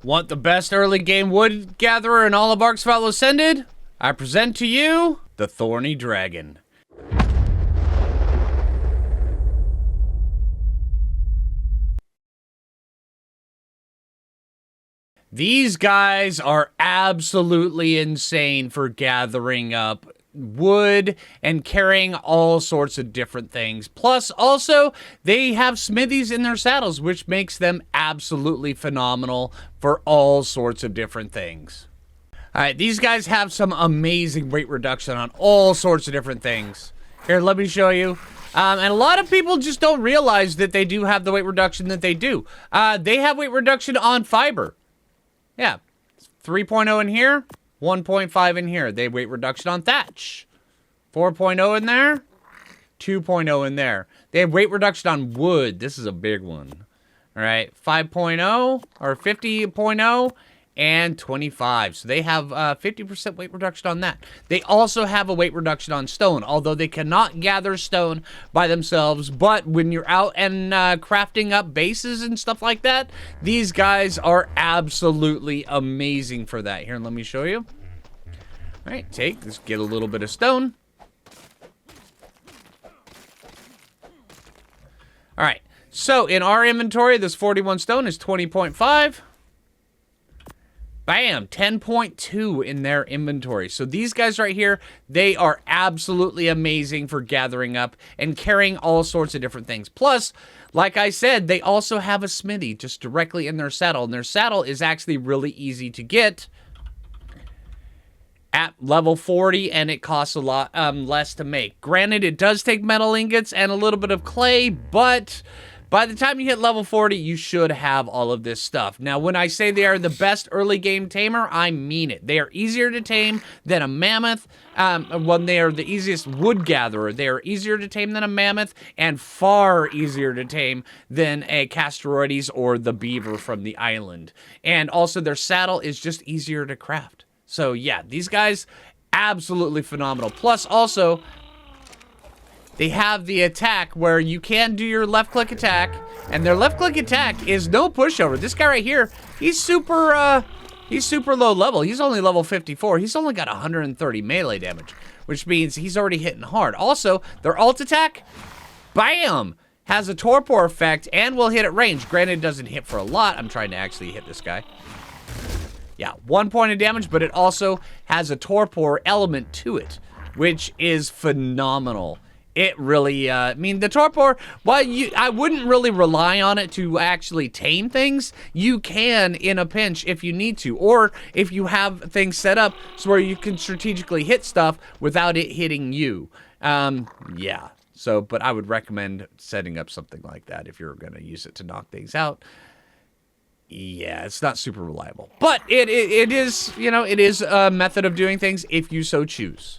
Want the best early game wood gatherer in all of Ark Survival Ascended? I present to you the Thorny Dragon. These guys are absolutely insane for gathering up wood and carrying all sorts of different things. Plus, also, they have smithies in their saddles, which makes them absolutely phenomenal for all sorts of different things. Alright, these guys have some amazing weight reduction on all sorts of different things. Here, let me show you. And a lot of people just don't realize that they do have the weight reduction that they do. They have weight reduction on fiber. Yeah, 3.0 in here, 1.5 in here. They have weight reduction on thatch. 4.0 in there, 2.0 in there. They have weight reduction on wood. This is a big one. All right, 5.0 or 50.0 and 25. So they have 50% weight reduction on that. They also have a weight reduction on stone, although they cannot gather stone by themselves. But when you're out and crafting up bases and stuff like that, these guys are absolutely amazing for that. Here, let me show you. All right, let's get a little bit of stone. All right, so in our inventory, this 41 stone is 20.5. Bam, 10.2 in their inventory. So these guys right here, they are absolutely amazing for gathering up and carrying all sorts of different things. Plus, like I said, they also have a smithy just directly in their saddle. And their saddle is actually really easy to get at level 40, and it costs a lot less to make. Granted, it does take metal ingots and a little bit of clay, but by the time you hit level 40, you should have all of this stuff. Now, when I say they are the best early game tamer, I mean it. They are easier to tame than a mammoth. When they are the easiest wood gatherer, they are easier to tame than a mammoth and far easier to tame than a Castroides or the beaver from the island. And also, their saddle is just easier to craft. So, yeah, these guys, absolutely phenomenal. Plus, also, they have the attack where you can do your left-click attack, and their left-click attack is no pushover. This guy right here, he's super low level. He's only level 54. He's only got 130 melee damage, which means he's already hitting hard. Also, their ult attack, bam, has a torpor effect and will hit at range. Granted, it doesn't hit for a lot. I'm trying to actually hit this guy. Yeah, 1 point of damage, but it also has a torpor element to it, which is phenomenal. It really, I mean, the torpor, while I wouldn't really rely on it to actually tame things. You can in a pinch if you need to, or if you have things set up so where you can strategically hit stuff without it hitting you. Yeah, so, but I would recommend setting up something like that if you're going to use it to knock things out. Yeah, it's not super reliable, but it is, you know, it is a method of doing things if you so choose.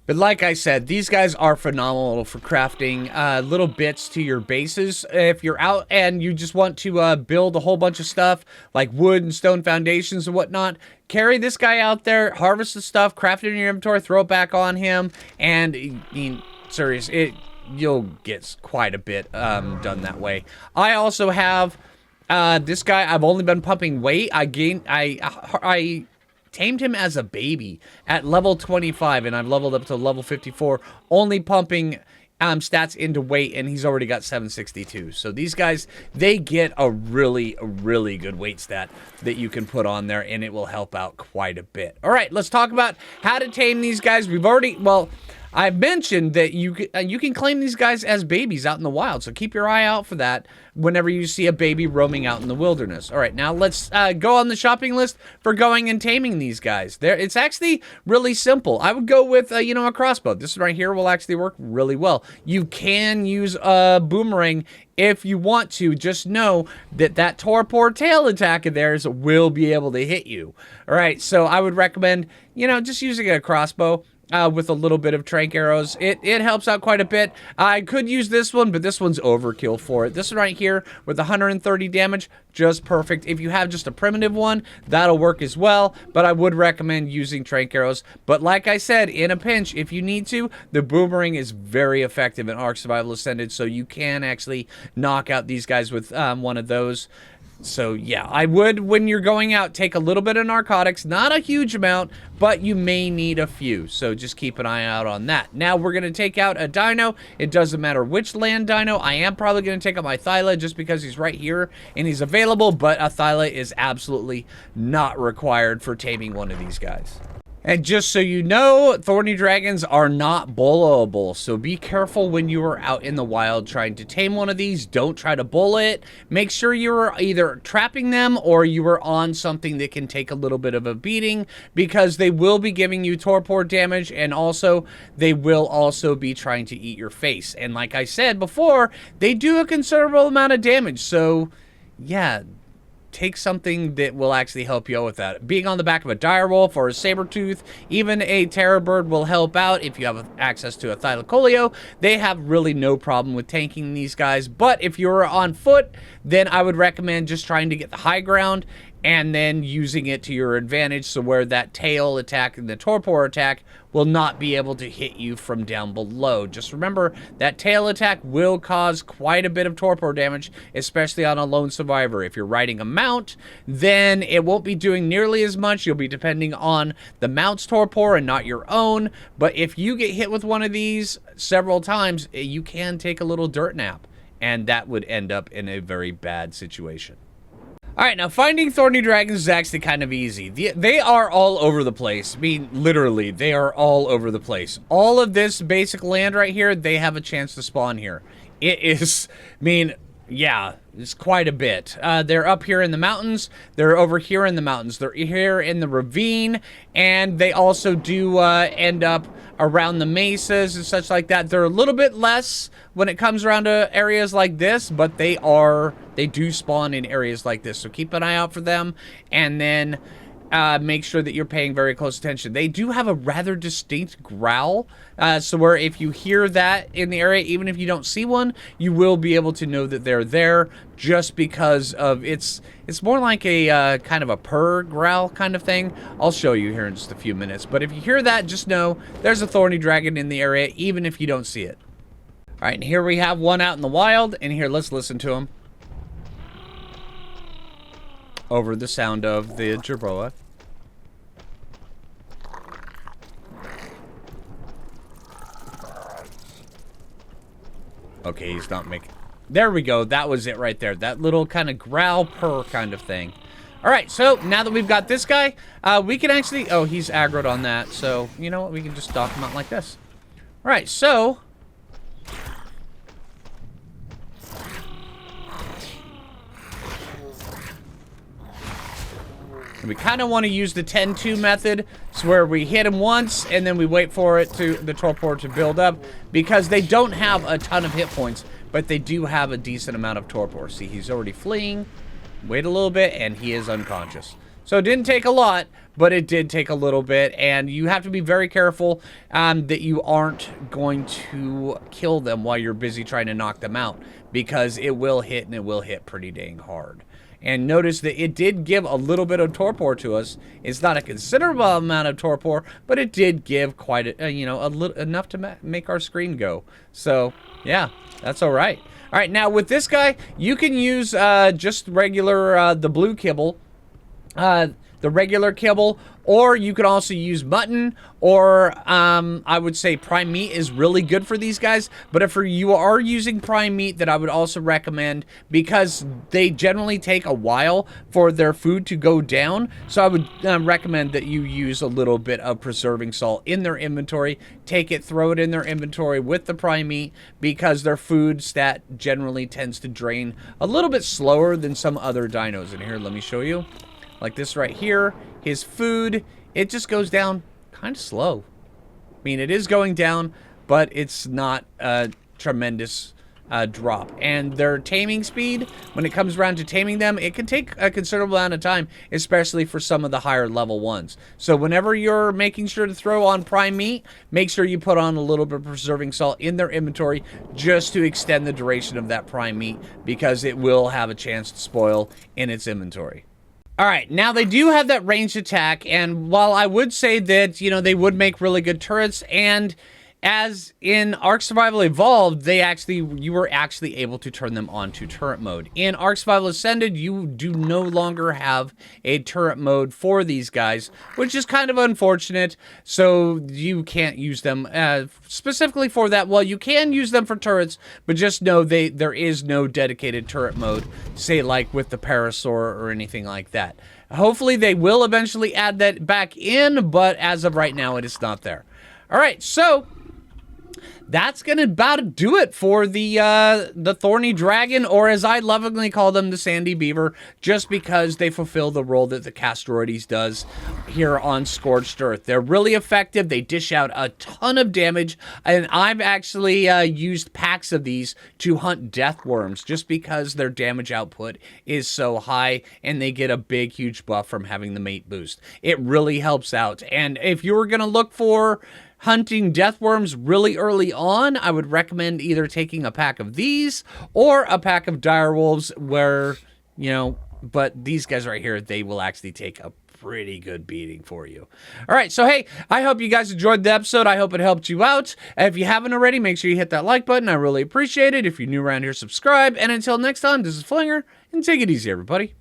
But like I said, these guys are phenomenal for crafting little bits to your bases. If you're out and you just want to build a whole bunch of stuff like wood and stone foundations and whatnot, carry this guy out there, harvest the stuff, craft it in your inventory, throw it back on him, and I mean, serious, you'll get quite a bit done that way. I also have this guy. I've only been pumping weight. I tamed him as a baby at level 25, and I've leveled up to level 54, only pumping stats into weight, and he's already got 762. So these guys, they get a really good weight stat that you can put on there, and it will help out quite a bit. All right, let's talk about how to tame these guys. We've already, well, I've mentioned that you can claim these guys as babies out in the wild, so keep your eye out for that whenever you see a baby roaming out in the wilderness. All right, now let's go on the shopping list for going and taming these guys. It's actually really simple. I would go with, you know, a crossbow. This right here will actually work really well. You can use a boomerang if you want to. Just know that that torpor tail attack of theirs will be able to hit you. All right, so I would recommend, you know, just using a crossbow. With a little bit of trank arrows. It helps out quite a bit. I could use this one, but this one's overkill for it. This one right here with 130 damage, just perfect. If you have just a primitive one, that'll work as well, but I would recommend using trank arrows. But like I said, in a pinch, if you need to, the boomerang is very effective in Ark Survival Ascended, so you can actually knock out these guys with one of those. So yeah, I would, when you're going out, take a little bit of narcotics, not a huge amount, but you may need a few. So just keep an eye out on that. Now we're going to take out a dino. It doesn't matter which land dino. I am probably going to take out my Thyla just because he's right here and he's available, but a Thyla is absolutely not required for taming one of these guys. And just so you know, thorny dragons are not bulletable, so be careful when you are out in the wild trying to tame one of these. Don't try to bullet it. Make sure you're either trapping them or you are on something that can take a little bit of a beating, because they will be giving you torpor damage, and also they will also be trying to eat your face. And like I said before, they do a considerable amount of damage, so yeah, take something that will actually help you out with that. Being on the back of a direwolf or a saber-tooth, even a terror bird will help out if you have access to a thylacoleo. They have really no problem with tanking these guys, but if you're on foot, then I would recommend just trying to get the high ground and then using it to your advantage, so where that tail attack and the torpor attack will not be able to hit you from down below. Just remember, that tail attack will cause quite a bit of torpor damage, especially on a lone survivor. If you're riding a mount, then it won't be doing nearly as much. You'll be depending on the mount's torpor and not your own. But if you get hit with one of these several times, you can take a little dirt nap, and that would end up in a very bad situation. Alright, now finding thorny dragons is actually kind of easy. They are all over the place. I mean, literally, they are all over the place. All of this basic land right here, they have a chance to spawn here. It is, I mean, yeah, it's quite a bit. They're up here in the mountains. They're over here in the mountains. They're here in the ravine. And they also do end up around the mesas and such like that. They're a little bit less when it comes around to areas like this, but they do spawn in areas like this. So keep an eye out for them, and then make sure that you're paying very close attention. They do have a rather distinct growl, so where if you hear that in the area, even if you don't see one, you will be able to know that they're there, just because of it's more like a kind of a purr growl kind of thing. I'll show you here in just a few minutes, but if you hear that, just know there's a thorny dragon in the area, even if you don't see it. All right, and here we have one out in the wild, and here, let's listen to him over the sound of the jerboa. Okay, he's not making... There we go. That was it right there. That little kind of growl purr kind of thing. All right, so now that we've got this guy, we can actually... Oh, he's aggroed on that. So, you know what? We can just stalk him out like this. All right, so... we kind of want to use the 10-2 method. It's where we hit him once and then we wait for the torpor to build up, because they don't have a ton of hit points, but they do have a decent amount of torpor. See, he's already fleeing. Wait a little bit and he is unconscious. So it didn't take a lot, but it did take a little bit, and you have to be very careful that you aren't going to kill them while you're busy trying to knock them out, because it will hit, and it will hit pretty dang hard. And notice that it did give a little bit of torpor to us. It's not a considerable amount of torpor, but it did give quite a, you know, enough to make our screen go. So, yeah, that's all right. All right, now with this guy, you can use just regular, the blue kibble, the regular kibble, or you could also use mutton, or I would say prime meat is really good for these guys. But if you are using prime meat, then I would also recommend, because they generally take a while for their food to go down, so I would recommend that you use a little bit of preserving salt in their inventory. Take it, throw it in their inventory with the prime meat, because their food stat generally tends to drain a little bit slower than some other dinos. And here, let me show you. Like this right here, his food, it just goes down kind of slow. I mean, it is going down, but it's not a tremendous drop. And their taming speed, when it comes around to taming them, it can take a considerable amount of time, especially for some of the higher level ones. So whenever you're making sure to throw on prime meat, make sure you put on a little bit of preserving salt in their inventory, just to extend the duration of that prime meat, because it will have a chance to spoil in its inventory. All right, now they do have that ranged attack, and while I would say that, you know, they would make really good turrets, and As in Ark Survival Evolved, you were actually able to turn them onto turret mode. In Ark Survival Ascended, you do no longer have a turret mode for these guys, which is kind of unfortunate. So you can't use them specifically for that. Well, you can use them for turrets, but just know there is no dedicated turret mode, say like with the Parasaur or anything like that. Hopefully they will eventually add that back in, but as of right now, it is not there. All right, so that's gonna about do it for the Thorny Dragon, or as I lovingly call them, the Sandy Beaver, just because they fulfill the role that the Castroides does here on Scorched Earth. They're really effective. They dish out a ton of damage, and I've actually used packs of these to hunt death worms, just because their damage output is so high, and they get a big, huge buff from having the mate boost. It really helps out, and if you're gonna look for hunting death worms really early on, I would recommend either taking a pack of these or a pack of direwolves where, you know, but these guys right here, they will actually take a pretty good beating for you. All right, so hey, I hope you guys enjoyed the episode. I hope it helped you out. If you haven't already, make sure you hit that like button. I really appreciate it. If you're new around here, subscribe. And until next time, this is Phlinger, and take it easy, everybody.